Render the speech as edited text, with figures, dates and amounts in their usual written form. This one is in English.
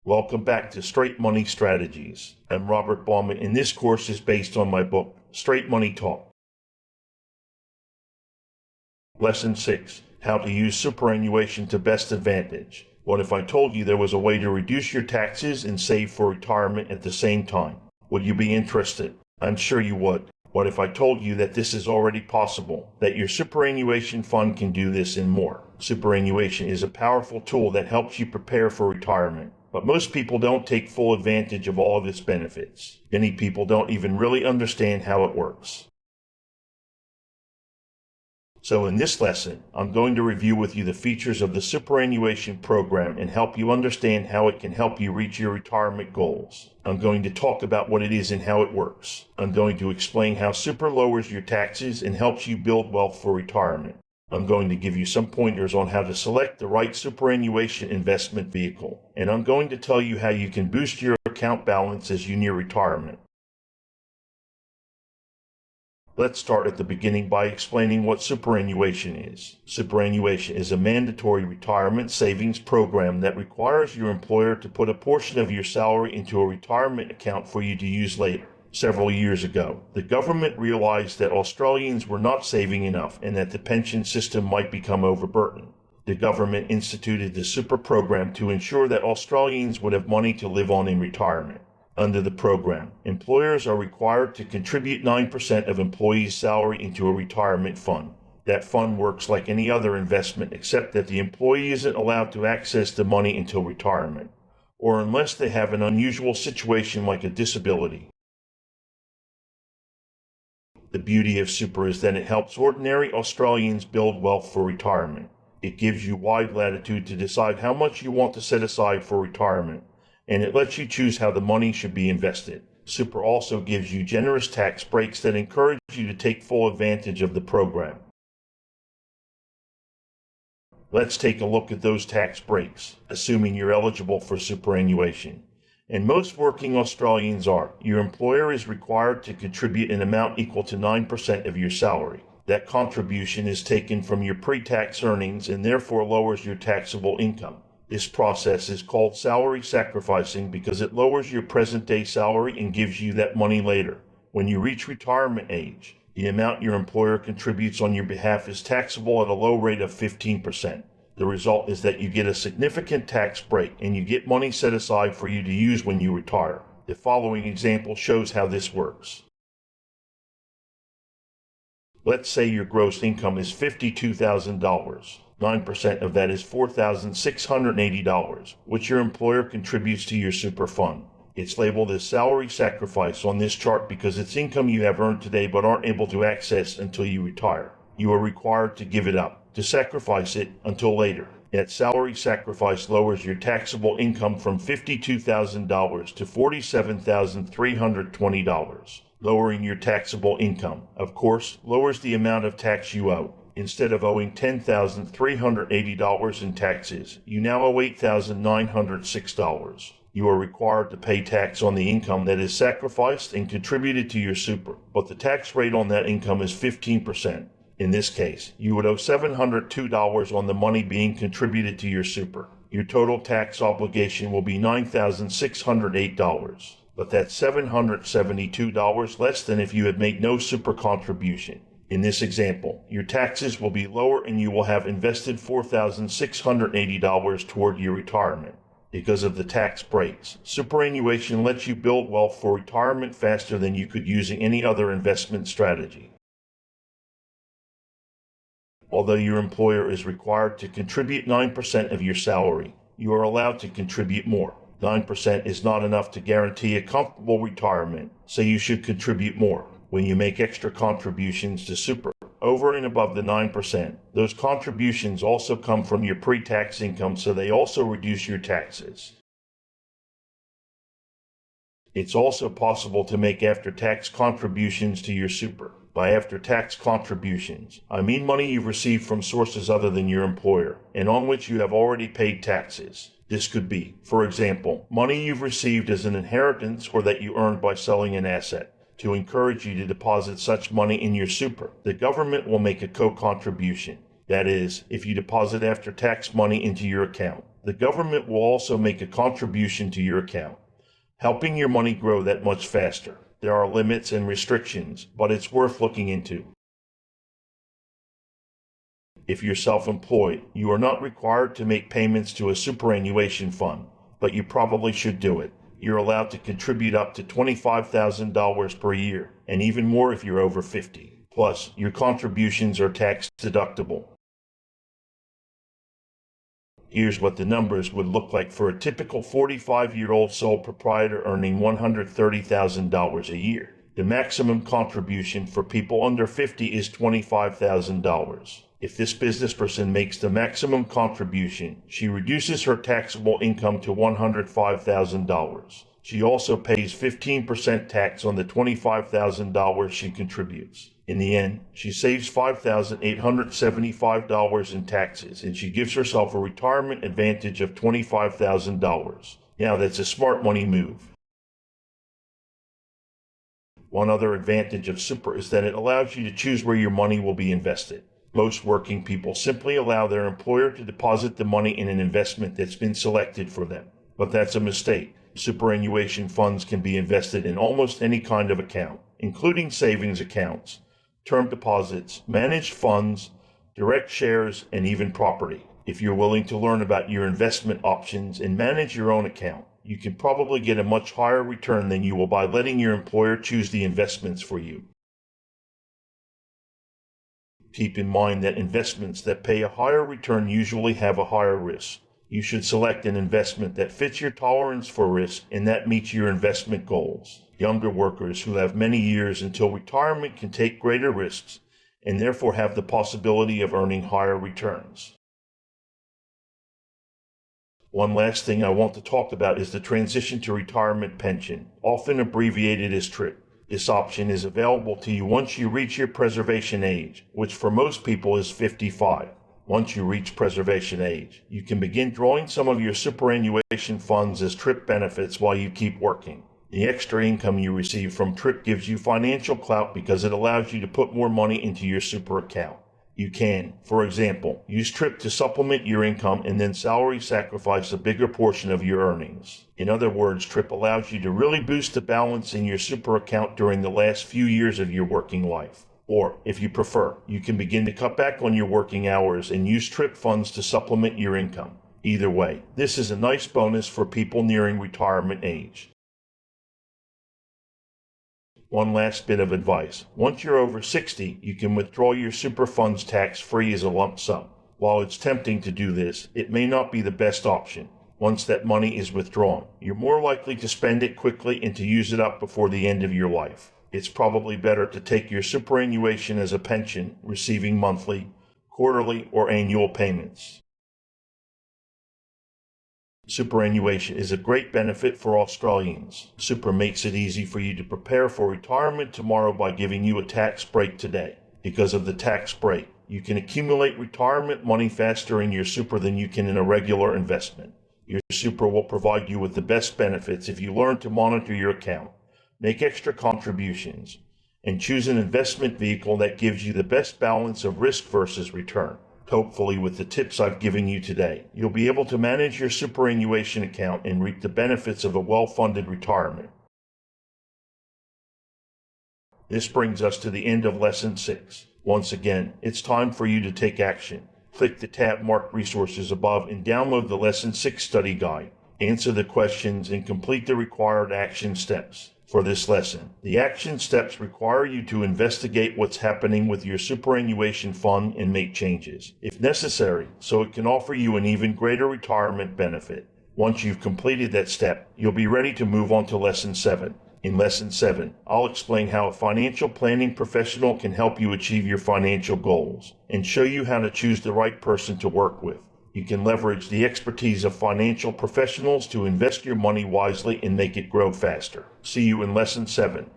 Welcome back to Straight Money Strategies. I'm Robert Bauman, and this course is based on my book, Straight Money Talk. Lesson 6, How to Use Superannuation to Best Advantage. What if I told you there was a way to reduce your taxes and save for retirement at the same time? Would you be interested? I'm sure you would. What if I told you that this is already possible, that your superannuation fund can do this and more? Superannuation is a powerful tool that helps you prepare for retirement, but most people don't take full advantage of all of its benefits. Many people don't even really understand how it works. So in this lesson, I'm going to review with you the features of the superannuation program and help you understand how it can help you reach your retirement goals. I'm going to talk about what it is and how it works. I'm going to explain how super lowers your taxes and helps you build wealth for retirement. I'm going to give you some pointers on how to select the right superannuation investment vehicle, and I'm going to tell you how you can boost your account balance as you near retirement. Let's start at the beginning by explaining what superannuation is. Superannuation is a mandatory retirement savings program that requires your employer to put a portion of your salary into a retirement account for you to use later. Several years ago, the government realized that Australians were not saving enough and that the pension system might become overburdened. The government instituted the super program to ensure that Australians would have money to live on in retirement. Under the program, employers are required to contribute 9% of employees' salary into a retirement fund. That fund works like any other investment except that the employee isn't allowed to access the money until retirement, or unless they have an unusual situation like a disability. The beauty of super is that it helps ordinary Australians build wealth for retirement. It gives you wide latitude to decide how much you want to set aside for retirement, and it lets you choose how the money should be invested. Super also gives you generous tax breaks that encourage you to take full advantage of the program. Let's take a look at those tax breaks, assuming you're eligible for superannuation. And most working Australians are. Your employer is required to contribute an amount equal to 9% of your salary. That contribution is taken from your pre-tax earnings and therefore lowers your taxable income. This process is called salary sacrificing because it lowers your present-day salary and gives you that money later. When you reach retirement age, the amount your employer contributes on your behalf is taxable at a low rate of 15%. The result is that you get a significant tax break and you get money set aside for you to use when you retire. The following example shows how this works. Let's say your gross income is $52,000. 9% of that is $4,680, which your employer contributes to your super fund. It's labeled as salary sacrifice on this chart because it's income you have earned today but aren't able to access until you retire. You are required to give it up, to sacrifice it until later. That salary sacrifice lowers your taxable income from $52,000 to $47,320. Lowering your taxable income, of course, lowers the amount of tax you owe. Instead of owing $10,380 in taxes, you now owe $8,906. You are required to pay tax on the income that is sacrificed and contributed to your super, but the tax rate on that income is 15%. In this case, you would owe $702 on the money being contributed to your super. Your total tax obligation will be $9,608, but that's $772 less than if you had made no super contribution. In this example, your taxes will be lower and you will have invested $4,680 toward your retirement. Because of the tax breaks, superannuation lets you build wealth for retirement faster than you could using any other investment strategy. Although your employer is required to contribute 9% of your salary, you are allowed to contribute more. 9% is not enough to guarantee a comfortable retirement, so you should contribute more. When you make extra contributions to super, over and above the 9%, those contributions also come from your pre-tax income, so they also reduce your taxes. It's also possible to make after-tax contributions to your super. By after-tax contributions, I mean money you've received from sources other than your employer, and on which you have already paid taxes. This could be, for example, money you've received as an inheritance or that you earned by selling an asset. To encourage you to deposit such money in your super, the government will make a co-contribution. That is, if you deposit after-tax money into your account. The government will also make a contribution to your account, helping your money grow that much faster. There are limits and restrictions, but it's worth looking into. If you're self-employed, you are not required to make payments to a superannuation fund, but you probably should do it. You're allowed to contribute up to $25,000 per year, and even more if you're over 50. Plus, your contributions are tax deductible. Here's what the numbers would look like for a typical 45-year-old sole proprietor earning $130,000 a year. The maximum contribution for people under 50 is $25,000. If this business person makes the maximum contribution, she reduces her taxable income to $105,000. She also pays 15% tax on the $25,000 she contributes. In the end, she saves $5,875 in taxes, and she gives herself a retirement advantage of $25,000. Now that's a smart money move. One other advantage of Super is that it allows you to choose where your money will be invested. Most working people simply allow their employer to deposit the money in an investment that's been selected for them. But that's a mistake. Superannuation funds can be invested in almost any kind of account, including savings accounts, term deposits, managed funds, direct shares, and even property. If you're willing to learn about your investment options and manage your own account, you can probably get a much higher return than you will by letting your employer choose the investments for you. Keep in mind that investments that pay a higher return usually have a higher risk. You should select an investment that fits your tolerance for risk and that meets your investment goals. Younger workers who have many years until retirement can take greater risks and therefore have the possibility of earning higher returns. One last thing I want to talk about is the transition to retirement pension, often abbreviated as TRIP. This option is available to you once you reach your preservation age, which for most people is 55. Once you reach preservation age, you can begin drawing some of your superannuation funds as TRIP benefits while you keep working. The extra income you receive from TRIP gives you financial clout because it allows you to put more money into your super account. You can, for example, use TRIP to supplement your income and then salary sacrifice a bigger portion of your earnings. In other words, TRIP allows you to really boost the balance in your super account during the last few years of your working life. Or, if you prefer, you can begin to cut back on your working hours and use TRIP funds to supplement your income. Either way, this is a nice bonus for people nearing retirement age. One last bit of advice. Once you're over 60, you can withdraw your super funds tax-free as a lump sum. While it's tempting to do this, it may not be the best option. Once that money is withdrawn, you're more likely to spend it quickly and to use it up before the end of your life. It's probably better to take your superannuation as a pension, receiving monthly, quarterly, or annual payments. Superannuation is a great benefit for Australians. Super makes it easy for you to prepare for retirement tomorrow by giving you a tax break today. Because of the tax break, you can accumulate retirement money faster in your super than you can in a regular investment. Your super will provide you with the best benefits if you learn to monitor your account, make extra contributions, and choose an investment vehicle that gives you the best balance of risk versus return. Hopefully, with the tips I've given you today, you'll be able to manage your superannuation account and reap the benefits of a well-funded retirement. This brings us to the end of Lesson 6. Once again, it's time for you to take action. Click the tab marked Resources above and download the Lesson 6 study guide. Answer the questions and complete the required action steps. For this lesson, the action steps require you to investigate what's happening with your superannuation fund and make changes, if necessary, so it can offer you an even greater retirement benefit. Once you've completed that step, you'll be ready to move on to Lesson 7. In Lesson 7, I'll explain how a financial planning professional can help you achieve your financial goals and show you how to choose the right person to work with. You can leverage the expertise of financial professionals to invest your money wisely and make it grow faster. See you in Lesson 7.